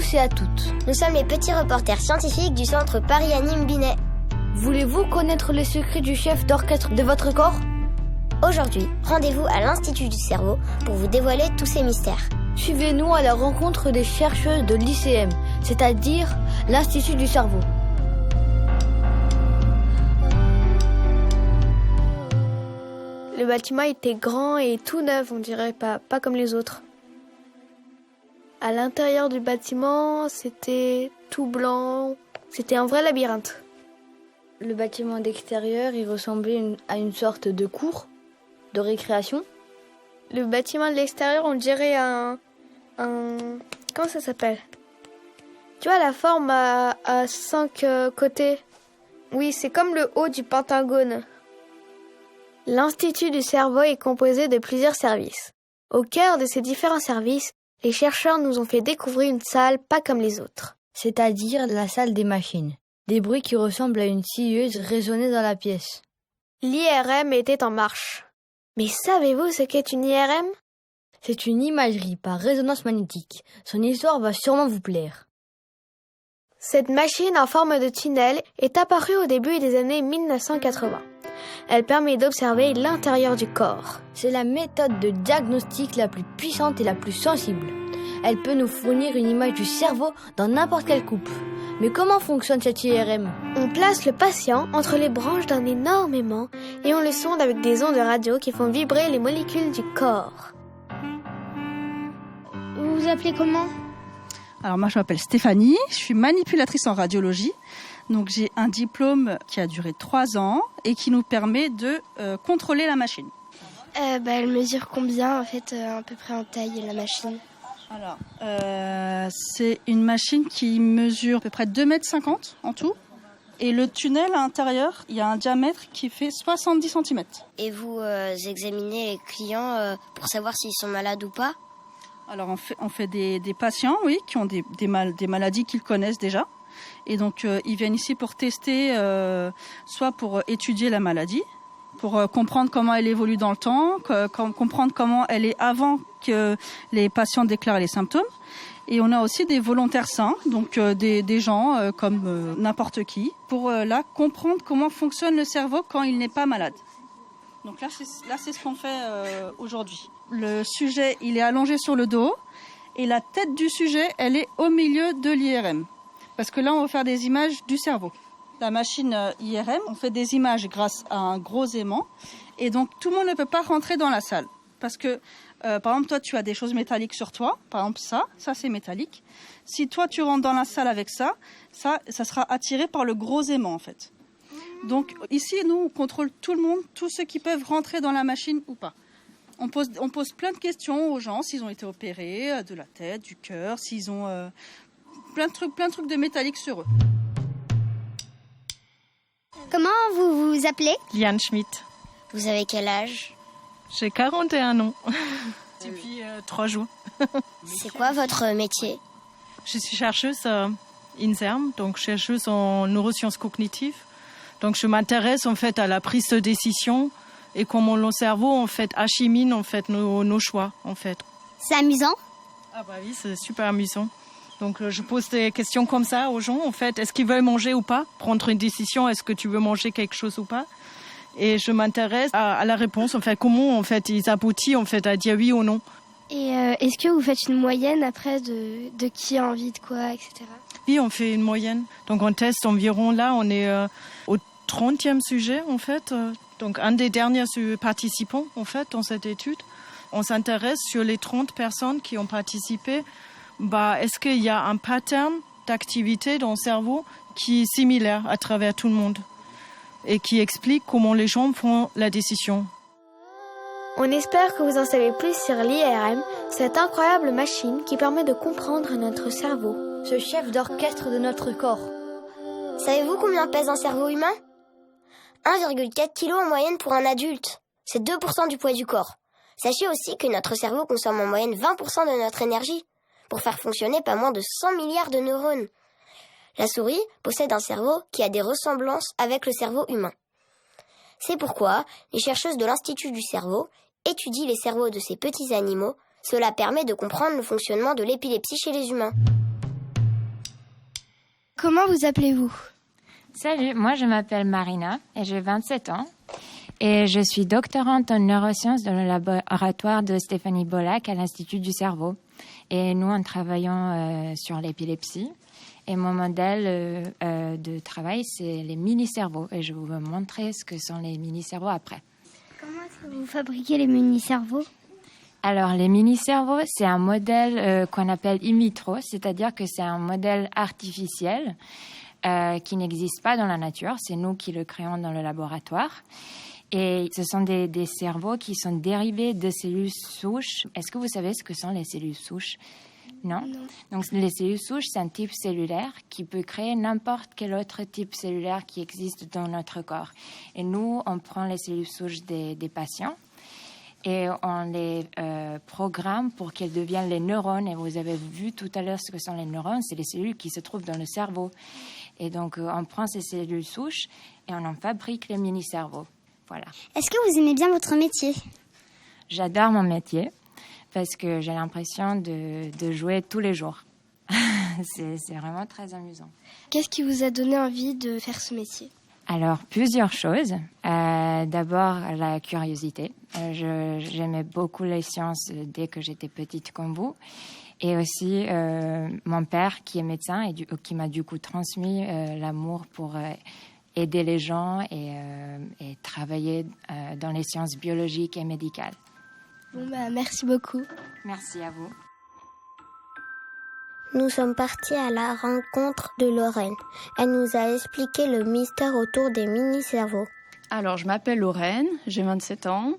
tous et à toutes. Nous sommes les petits reporters scientifiques du centre Paris-Anime Binet. Voulez-vous connaître les secrets du chef d'orchestre de votre corps ? Aujourd'hui, rendez-vous à l'Institut du cerveau pour vous dévoiler tous ces mystères. Suivez-nous à la rencontre des chercheuses de l'ICM, c'est-à-dire l'Institut du cerveau. Le bâtiment était grand et tout neuf, on dirait, pas comme les autres. À l'intérieur du bâtiment, c'était tout blanc, c'était un vrai labyrinthe. Le bâtiment d'extérieur, il ressemblait à une sorte de cour de récréation. Le bâtiment de l'extérieur, on dirait un... Comment ça s'appelle ? Tu vois la forme à 5 côtés ? Oui, c'est comme le haut du Pentagone. L'Institut du cerveau est composé de plusieurs services. Au cœur de ces différents services, les chercheurs nous ont fait découvrir une salle pas comme les autres. C'est-à-dire la salle des machines. Des bruits qui ressemblent à une scieuse résonnaient dans la pièce. L'IRM était en marche. Mais savez-vous ce qu'est une IRM ? C'est une imagerie par résonance magnétique. Son histoire va sûrement vous plaire. Cette machine en forme de tunnel est apparue au début des années 1980. Elle permet d'observer l'intérieur du corps. C'est la méthode de diagnostic la plus puissante et la plus sensible. Elle peut nous fournir une image du cerveau dans n'importe quelle coupe. Mais comment fonctionne cette IRM ? On place le patient entre les branches d'un énorme aimant et on le sonde avec des ondes de radio qui font vibrer les molécules du corps. Vous vous appelez comment ? Alors moi je m'appelle Stéphanie, je suis manipulatrice en radiologie. Donc j'ai un diplôme qui a duré 3 ans et qui nous permet de contrôler la machine. Elle mesure combien en fait à peu près en taille la machine ? Alors c'est une machine qui mesure à peu près 2,50 m en tout. Et le tunnel à l'intérieur, il y a un diamètre qui fait 70 cm. Et vous examinez les clients pour savoir s'ils sont malades ou pas ? Alors on fait des patients, oui, qui ont des maladies qu'ils connaissent déjà. Et donc ils viennent ici pour tester, soit pour étudier la maladie, pour comprendre comment elle évolue dans le temps, comprendre comment elle est avant que les patients déclarent les symptômes. Et on a aussi des volontaires sains, donc des gens comme n'importe qui, pour là comprendre comment fonctionne le cerveau quand il n'est pas malade. Donc là c'est ce qu'on fait aujourd'hui. Le sujet, il est allongé sur le dos et la tête du sujet, elle est au milieu de l'IRM. Parce que là, on va faire des images du cerveau. La machine IRM, on fait des images grâce à un gros aimant. Et donc, tout le monde ne peut pas rentrer dans la salle. Parce que, par exemple, toi, tu as des choses métalliques sur toi. Par exemple, ça c'est métallique. Si toi, tu rentres dans la salle avec ça sera attiré par le gros aimant, en fait. Donc, ici, nous, on contrôle tout le monde, tous ceux qui peuvent rentrer dans la machine ou pas. On pose plein de questions aux gens, s'ils ont été opérés, de la tête, du cœur, s'ils ont... plein de trucs de métallique sur eux. Comment vous vous appelez ? Liane Schmidt. Vous avez quel âge ? J'ai 41 ans. Depuis 3 jours. C'est quoi votre métier ? Je suis chercheuse INSERM, donc chercheuse en neurosciences cognitives. Donc je m'intéresse en fait à la prise de décision et comment le cerveau en fait achemine en fait nos choix en fait. C'est amusant ? Ah bah oui, c'est super amusant. Donc je pose des questions comme ça aux gens en fait, est-ce qu'ils veulent manger ou pas ? Prendre une décision, est-ce que tu veux manger quelque chose ou pas ? Et je m'intéresse à la réponse en fait, comment en fait ils aboutissent en fait à dire oui ou non. Et est-ce que vous faites une moyenne après de qui a envie de quoi, etc. Oui, on fait une moyenne. Donc on teste environ, là on est au 30e sujet en fait. Donc un des derniers participants en fait dans cette étude. On s'intéresse sur les 30 personnes qui ont participé. Est-ce qu'il y a un pattern d'activité dans le cerveau qui est similaire à travers tout le monde et qui explique comment les gens font la décision. On espère que vous en savez plus sur l'IRM, cette incroyable machine qui permet de comprendre notre cerveau. Ce chef d'orchestre de notre corps. Savez-vous combien pèse un cerveau humain ? 1,4 kg en moyenne pour un adulte. C'est 2% du poids du corps. Sachez aussi que notre cerveau consomme en moyenne 20% de notre énergie, pour faire fonctionner pas moins de 100 milliards de neurones. La souris possède un cerveau qui a des ressemblances avec le cerveau humain. C'est pourquoi les chercheuses de l'Institut du cerveau étudient les cerveaux de ces petits animaux. Cela permet de comprendre le fonctionnement de l'épilepsie chez les humains. Comment vous appelez-vous? Salut, moi je m'appelle Marina et j'ai 27 ans. Et je suis doctorante en neurosciences dans le laboratoire de Stéphanie Bollack à l'Institut du cerveau. Et nous, en travaillons sur l'épilepsie. Et mon modèle de travail, c'est les mini-cerveaux. Et je vais vous montrer ce que sont les mini-cerveaux après. Comment est-ce que vous fabriquez les mini-cerveaux? Alors, les mini-cerveaux, c'est un modèle qu'on appelle in vitro, c'est-à-dire que c'est un modèle artificiel qui n'existe pas dans la nature. C'est nous qui le créons dans le laboratoire. Et ce sont des cerveaux qui sont dérivés de cellules souches. Est-ce que vous savez ce que sont les cellules souches? Non. Donc, les cellules souches, c'est un type cellulaire qui peut créer n'importe quel autre type cellulaire qui existe dans notre corps. Et nous, on prend les cellules souches des patients et on les programme pour qu'elles deviennent les neurones. Et vous avez vu tout à l'heure ce que sont les neurones, c'est les cellules qui se trouvent dans le cerveau. Et donc, on prend ces cellules souches et on en fabrique les mini-cerveaux. Voilà. Est-ce que vous aimez bien votre métier? J'adore mon métier parce que j'ai l'impression de jouer tous les jours. C'est vraiment très amusant. Qu'est-ce qui vous a donné envie de faire ce métier? Alors, plusieurs choses. D'abord, la curiosité. J'aimais beaucoup les sciences dès que j'étais petite comme vous. Et aussi, mon père, qui est médecin et qui m'a du coup transmis l'amour pour aider les gens et travailler dans les sciences biologiques et médicales. Bon, merci beaucoup. Merci à vous. Nous sommes partis à la rencontre de Lorraine. Elle nous a expliqué le mystère autour des mini-cerveaux. Alors, je m'appelle Lorraine, j'ai 27 ans.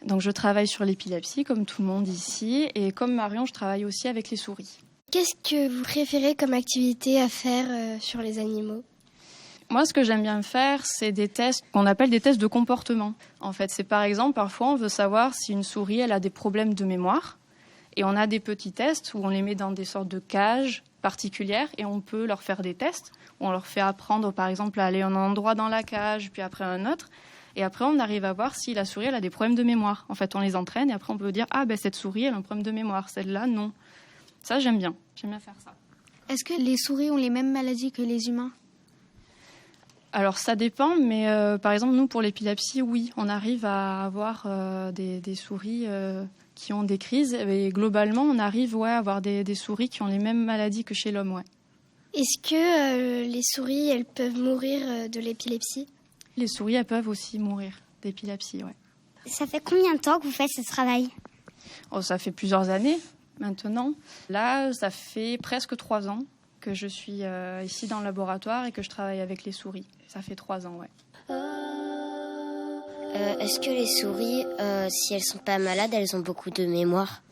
Donc, je travaille sur l'épilepsie, comme tout le monde ici. Et comme Marion, je travaille aussi avec les souris. Qu'est-ce que vous préférez comme activité à faire sur les animaux? Moi, ce que j'aime bien faire, c'est des tests qu'on appelle des tests de comportement. En fait, c'est par exemple, parfois, on veut savoir si une souris, elle a des problèmes de mémoire. Et on a des petits tests où on les met dans des sortes de cages particulières et on peut leur faire des tests où on leur fait apprendre, par exemple, à aller à un endroit dans la cage, puis après un autre. Et après, on arrive à voir si la souris, elle a des problèmes de mémoire. En fait, on les entraîne et après, on peut dire « Ah, ben cette souris, elle a un problème de mémoire. Celle-là, non. » Ça, j'aime bien. J'aime bien faire ça. Est-ce que les souris ont les mêmes maladies que les humains? Alors, ça dépend, mais par exemple, nous, pour l'épilepsie, oui, on arrive à avoir des souris qui ont des crises. Et globalement, on arrive à avoir des souris qui ont les mêmes maladies que chez l'homme, ouais. Est-ce que les souris, elles peuvent mourir de l'épilepsie? Les souris, elles peuvent aussi mourir d'épilepsie, ouais. Ça fait combien de temps que vous faites ce travail? Oh, ça fait plusieurs années maintenant. Là, ça fait presque 3 ans que je suis ici dans le laboratoire et que je travaille avec les souris. Ça fait 3 ans, ouais. Est-ce que les souris, si elles sont pas malades, elles ont beaucoup de mémoire?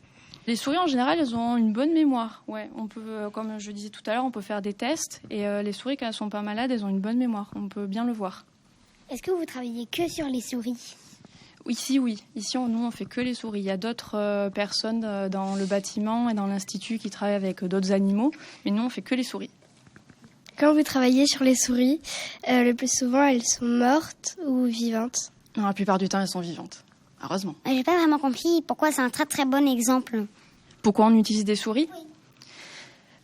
Les souris, en général, elles ont une bonne mémoire. Ouais, on peut, comme je disais tout à l'heure, on peut faire des tests. Et les souris, quand elles sont pas malades, elles ont une bonne mémoire. On peut bien le voir. Est-ce que vous travaillez que sur les souris? Ici, oui. Ici, nous, on fait que les souris. Il y a d'autres personnes dans le bâtiment et dans l'institut qui travaillent avec d'autres animaux. Mais nous, on fait que les souris. Quand vous travaillez sur les souris, le plus souvent, elles sont mortes ou vivantes? Non, la plupart du temps, elles sont vivantes. Heureusement. J'ai pas vraiment compris pourquoi c'est un très très bon exemple. Pourquoi on utilise des souris?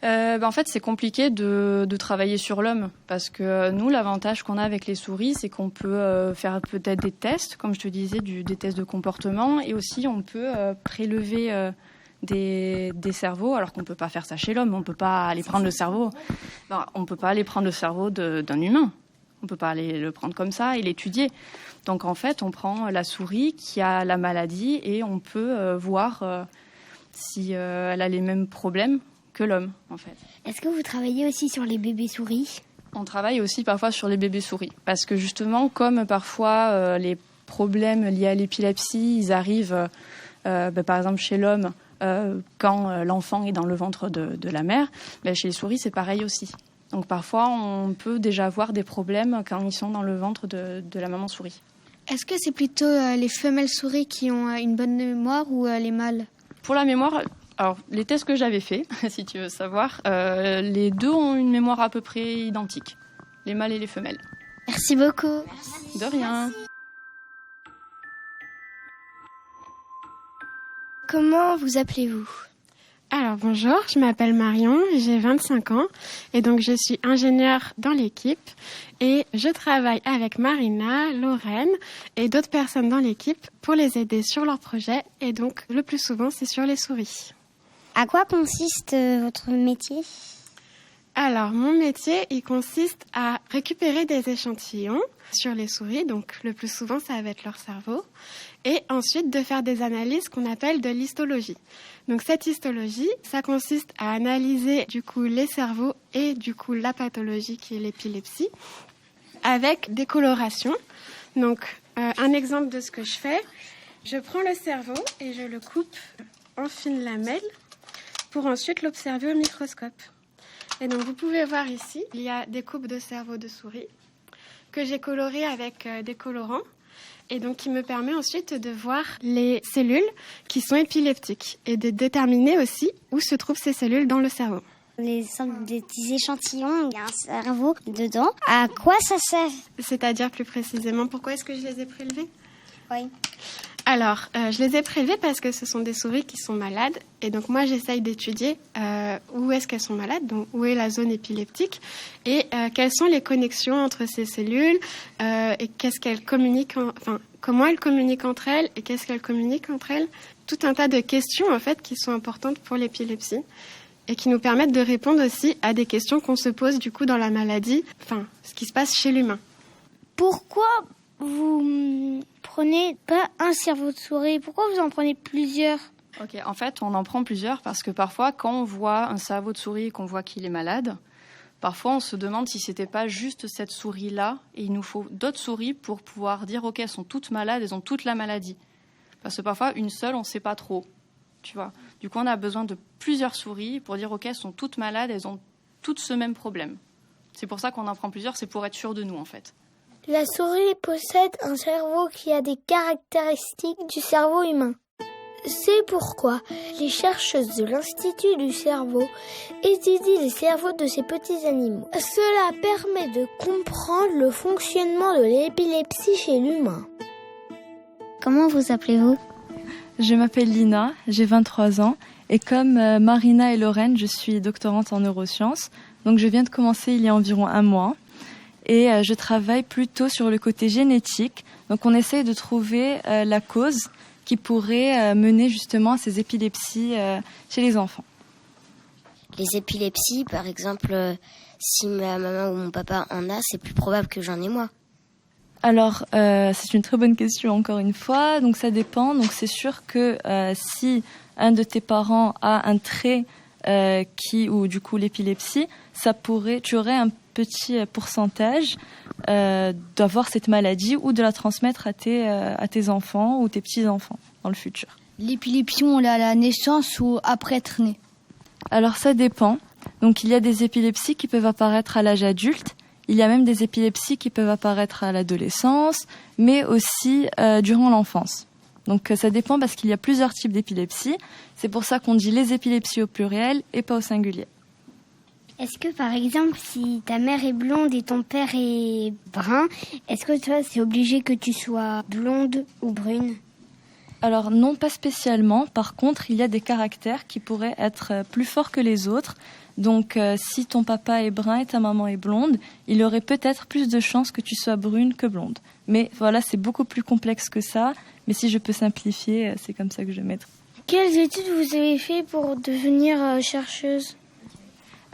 En fait, c'est compliqué de travailler sur l'homme parce que nous, l'avantage qu'on a avec les souris, c'est qu'on peut faire peut-être des tests, comme je te disais, des tests de comportement, et aussi on peut prélever des cerveaux, alors qu'on peut pas faire ça chez l'homme. On peut pas aller prendre le cerveau. Non, on peut pas aller prendre le cerveau d'un humain. On peut pas aller le prendre comme ça et l'étudier. Donc en fait, on prend la souris qui a la maladie et on peut voir si elle a les mêmes problèmes que l'homme, en fait. Est-ce que vous travaillez aussi sur les bébés souris? On travaille aussi parfois sur les bébés souris. Parce que justement, comme parfois les problèmes liés à l'épilepsie, ils arrivent, par exemple chez l'homme, quand l'enfant est dans le ventre de la mère, chez les souris, c'est pareil aussi. Donc parfois, on peut déjà avoir des problèmes quand ils sont dans le ventre de la maman souris. Est-ce que c'est plutôt les femelles souris qui ont une bonne mémoire ou les mâles? Pour la mémoire, alors les tests que j'avais faits, si tu veux savoir, les deux ont une mémoire à peu près identique, les mâles et les femelles. Merci beaucoup. De rien. Comment vous appelez-vous? Alors bonjour, je m'appelle Marion, j'ai 25 ans et donc je suis ingénieure dans l'équipe et je travaille avec Marina, Lorraine et d'autres personnes dans l'équipe pour les aider sur leurs projets et donc le plus souvent c'est sur les souris. À quoi consiste votre métier ? Alors mon métier il consiste à récupérer des échantillons sur les souris, donc le plus souvent ça va être leur cerveau, et ensuite de faire des analyses qu'on appelle de l'histologie. Donc cette histologie, ça consiste à analyser du coup les cerveaux et du coup la pathologie qui est l'épilepsie avec des colorations. Donc un exemple de ce que je fais, je prends le cerveau et je le coupe en fines lamelles pour ensuite l'observer au microscope. Et donc vous pouvez voir ici, il y a des coupes de cerveau de souris que j'ai colorées avec des colorants et donc qui me permet ensuite de voir les cellules qui sont épileptiques et de déterminer aussi où se trouvent ces cellules dans le cerveau. Des petits échantillons, il y a un cerveau dedans. À quoi ça sert ? C'est-à-dire plus précisément, pourquoi est-ce que je les ai prélevés ? Oui. Alors, je les ai prélevés parce que ce sont des souris qui sont malades. Et donc, moi, j'essaye d'étudier où est-ce qu'elles sont malades, donc où est la zone épileptique, et quelles sont les connexions entre ces cellules, et qu'est-ce qu'elles communiquent, comment elles communiquent entre elles, et qu'est-ce qu'elles communiquent entre elles. Tout un tas de questions, en fait, qui sont importantes pour l'épilepsie, et qui nous permettent de répondre aussi à des questions qu'on se pose, du coup, dans la maladie, ce qui se passe chez l'humain. Pourquoi vous prenez pas un cerveau de souris ? Pourquoi vous en prenez plusieurs ? Ok, en fait, on en prend plusieurs parce que parfois, quand on voit un cerveau de souris et qu'on voit qu'il est malade, parfois on se demande si c'était pas juste cette souris-là et il nous faut d'autres souris pour pouvoir dire ok, elles sont toutes malades, elles ont toute la maladie. Parce que parfois, une seule, on ne sait pas trop, tu vois. Du coup, on a besoin de plusieurs souris pour dire ok, elles sont toutes malades, elles ont toutes ce même problème. C'est pour ça qu'on en prend plusieurs, c'est pour être sûr de nous en fait. La souris possède un cerveau qui a des caractéristiques du cerveau humain. C'est pourquoi les chercheuses de l'Institut du cerveau étudient les cerveaux de ces petits animaux. Cela permet de comprendre le fonctionnement de l'épilepsie chez l'humain. Comment vous appelez-vous ? Je m'appelle Lina, j'ai 23 ans et comme Marina et Lorraine, je suis doctorante en neurosciences. Donc je viens de commencer il y a environ 1 mois. Et je travaille plutôt sur le côté génétique. Donc on essaye de trouver la cause qui pourrait mener justement à ces épilepsies chez les enfants. Les épilepsies, par exemple, si ma maman ou mon papa en a, c'est plus probable que j'en ai moi. Alors c'est une très bonne question encore une fois. Donc ça dépend. Donc c'est sûr que si un de tes parents a un trait ou du coup l'épilepsie, tu aurais un petit pourcentage d'avoir cette maladie ou de la transmettre à tes enfants ou tes petits-enfants dans le futur. L'épilepsie, on l'a à la naissance ou après être né ? Alors ça dépend. Donc il y a des épilepsies qui peuvent apparaître à l'âge adulte. Il y a même des épilepsies qui peuvent apparaître à l'adolescence, mais aussi durant l'enfance. Donc ça dépend parce qu'il y a plusieurs types d'épilepsie. C'est pour ça qu'on dit les épilepsies au pluriel et pas au singulier. Est-ce que par exemple, si ta mère est blonde et ton père est brun, est-ce que toi c'est obligé que tu sois blonde ou brune ? Alors non, pas spécialement. Par contre, il y a des caractères qui pourraient être plus forts que les autres. Donc si ton papa est brun et ta maman est blonde, il y aurait peut-être plus de chances que tu sois brune que blonde. Mais voilà, c'est beaucoup plus complexe que ça. Mais si je peux simplifier, c'est comme ça que je mettrai. Quelles études vous avez fait pour devenir chercheuse ?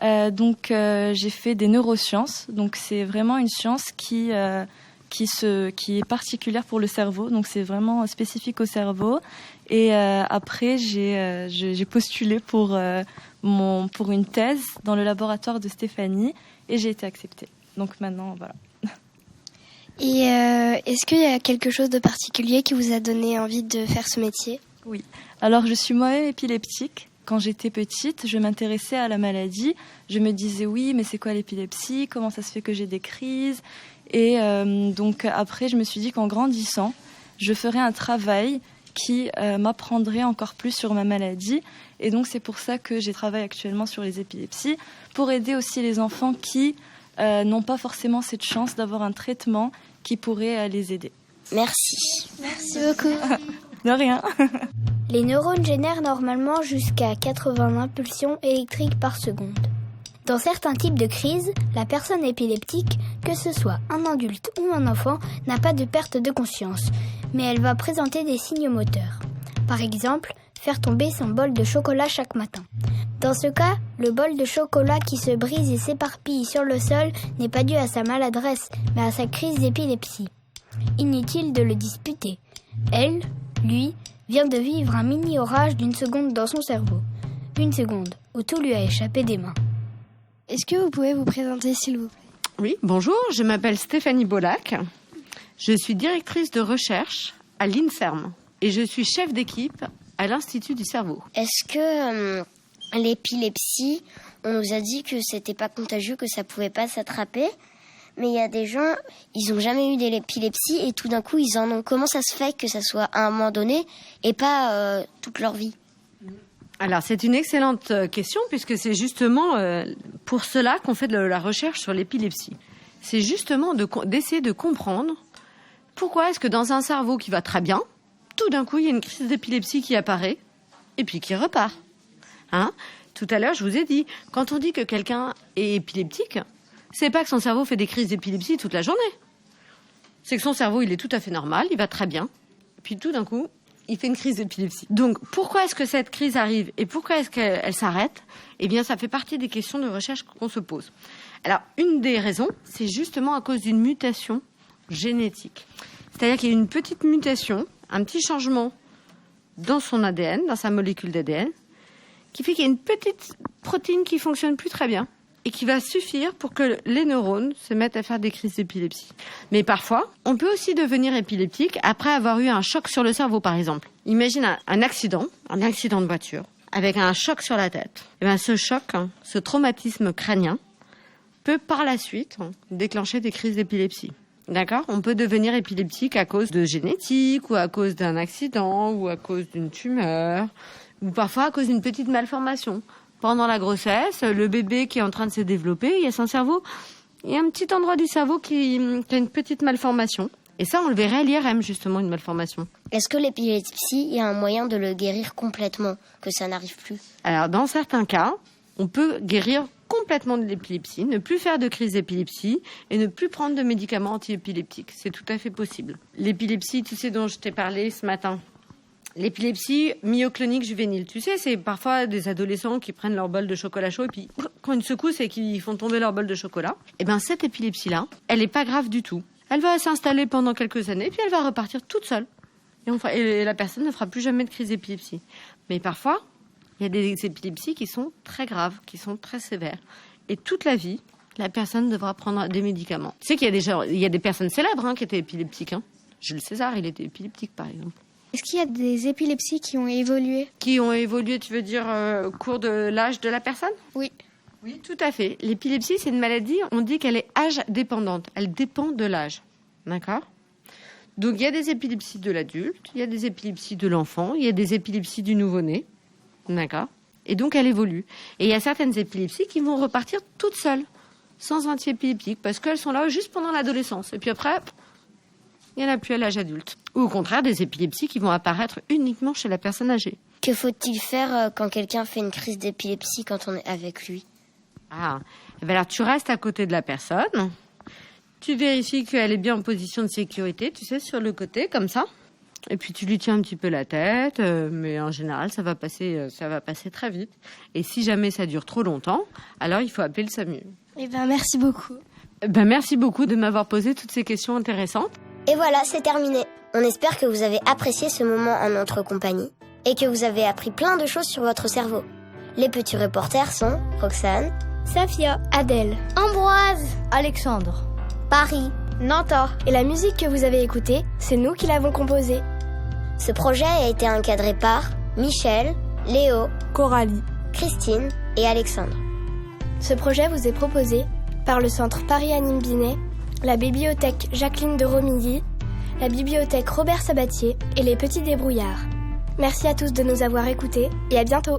J'ai fait des neurosciences. Donc c'est vraiment une science qui est particulière pour le cerveau. Donc c'est vraiment spécifique au cerveau. Et après j'ai postulé pour une thèse dans le laboratoire de Stéphanie et j'ai été acceptée. Donc maintenant voilà. Et est-ce qu'il y a quelque chose de particulier qui vous a donné envie de faire ce métier ? Oui. Alors je suis moi-même épileptique. Quand j'étais petite, je m'intéressais à la maladie. Je me disais oui, mais c'est quoi l'épilepsie ? Comment ça se fait que j'ai des crises ? Et donc après, je me suis dit qu'en grandissant, je ferais un travail qui m'apprendrait encore plus sur ma maladie. Et donc c'est pour ça que j'ai travaillé actuellement sur les épilepsies, pour aider aussi les enfants qui n'ont pas forcément cette chance d'avoir un traitement qui pourrait les aider. Merci. Merci beaucoup. De rien. Les neurones génèrent normalement jusqu'à 80 impulsions électriques par seconde. Dans certains types de crises, la personne épileptique, que ce soit un adulte ou un enfant, n'a pas de perte de conscience, mais elle va présenter des signes moteurs. Par exemple, faire tomber son bol de chocolat chaque matin. Dans ce cas, le bol de chocolat qui se brise et s'éparpille sur le sol n'est pas dû à sa maladresse, mais à sa crise d'épilepsie. Inutile de le disputer. Elle, lui, vient de vivre un mini-orage d'une seconde dans son cerveau. Une seconde où tout lui a échappé des mains. Est-ce que vous pouvez vous présenter, s'il vous plaît ? Oui, bonjour, je m'appelle Stéphanie Bollac. Je suis directrice de recherche à l'INSERM et je suis chef d'équipe à l'Institut du cerveau. Est-ce que l'épilepsie, on nous a dit que c'était pas contagieux, que ça pouvait pas s'attraper, mais il y a des gens, ils ont jamais eu de l'épilepsie et tout d'un coup ils en ont. Comment ça se fait que ça soit à un moment donné et pas toute leur vie ? Alors, c'est une excellente question puisque c'est justement pour cela qu'on fait de la recherche sur l'épilepsie. C'est justement d'essayer de comprendre pourquoi est-ce que dans un cerveau qui va très bien, tout d'un coup, il y a une crise d'épilepsie qui apparaît et puis qui repart. Tout à l'heure, je vous ai dit, quand on dit que quelqu'un est épileptique, c'est pas que son cerveau fait des crises d'épilepsie toute la journée. C'est que son cerveau, il est tout à fait normal, il va très bien. Et puis tout d'un coup, il fait une crise d'épilepsie. Donc, pourquoi est-ce que cette crise arrive et pourquoi est-ce qu'elle s'arrête ? Eh bien, ça fait partie des questions de recherche qu'on se pose. Alors, une des raisons, c'est justement à cause d'une mutation génétique. C'est-à-dire qu'il y a une petite mutation, un petit changement dans son ADN, dans sa molécule d'ADN, qui fait qu'il y a une petite protéine qui fonctionne plus très bien et qui va suffire pour que les neurones se mettent à faire des crises d'épilepsie. Mais parfois, on peut aussi devenir épileptique après avoir eu un choc sur le cerveau, par exemple. Imagine un accident de voiture, avec un choc sur la tête. Et bien, ce choc, ce traumatisme crânien, peut par la suite déclencher des crises d'épilepsie. D'accord ? On peut devenir épileptique à cause de génétique, ou à cause d'un accident, ou à cause d'une tumeur, ou parfois à cause d'une petite malformation. Pendant la grossesse, le bébé qui est en train de se développer, il y a son cerveau, il y a un petit endroit du cerveau qui a une petite malformation. Et ça, on le verrait à l'IRM, justement, une malformation. Est-ce que l'épilepsie, il y a un moyen de le guérir complètement, que ça n'arrive plus ? Alors, dans certains cas, on peut guérir complètement de l'épilepsie, ne plus faire de crise d'épilepsie et ne plus prendre de médicaments antiépileptiques. C'est tout à fait possible. L'épilepsie, tu sais, dont je t'ai parlé ce matin, l'épilepsie myoclonique juvénile, tu sais, c'est parfois des adolescents qui prennent leur bol de chocolat chaud et puis quand une secousse et qu'ils font tomber leur bol de chocolat, et bien cette épilepsie-là, elle n'est pas grave du tout. Elle va s'installer pendant quelques années puis elle va repartir toute seule. Et la personne ne fera plus jamais de crise d'épilepsie. Mais parfois, il y a des épilepsies qui sont très graves, qui sont très sévères. Et toute la vie, la personne devra prendre des médicaments. Tu sais qu'il y a des personnes célèbres qui étaient épileptiques. Jules César, il était épileptique par exemple. Est-ce qu'il y a des épilepsies qui ont évolué ? Qui ont évolué, tu veux dire, au cours de l'âge de la personne ? Oui. Oui, tout à fait. L'épilepsie, c'est une maladie, on dit qu'elle est âge dépendante. Elle dépend de l'âge. D'accord ? Donc, il y a des épilepsies de l'adulte, il y a des épilepsies de l'enfant, il y a des épilepsies du nouveau-né. D'accord ? Et donc, elle évolue. Et il y a certaines épilepsies qui vont repartir toutes seules, sans antiépileptiques, parce qu'elles sont là juste pendant l'adolescence. Et puis après, il n'y en a plus à l'âge adulte. Ou au contraire, des épilepsies qui vont apparaître uniquement chez la personne âgée. Que faut-il faire quand quelqu'un fait une crise d'épilepsie quand on est avec lui ? Alors tu restes à côté de la personne, tu vérifies qu'elle est bien en position de sécurité, tu sais, sur le côté, comme ça. Et puis tu lui tiens un petit peu la tête, mais en général, ça va passer très vite. Et si jamais ça dure trop longtemps, alors il faut appeler le SAMU. Merci beaucoup. Merci beaucoup de m'avoir posé toutes ces questions intéressantes. Et voilà, c'est terminé. On espère que vous avez apprécié ce moment en notre compagnie et que vous avez appris plein de choses sur votre cerveau. Les petits reporters sont Roxane, Safia, Adèle, Ambroise, Alexandre, Paris, Nanta. Et la musique que vous avez écoutée, c'est nous qui l'avons composée. Ce projet a été encadré par Michel, Léo, Coralie, Christine et Alexandre. Ce projet vous est proposé par le Centre Paris-Anime Binet, la bibliothèque Jacqueline de Romilly, la bibliothèque Robert Sabatier et les Petits Débrouillards. Merci à tous de nous avoir écoutés et à bientôt.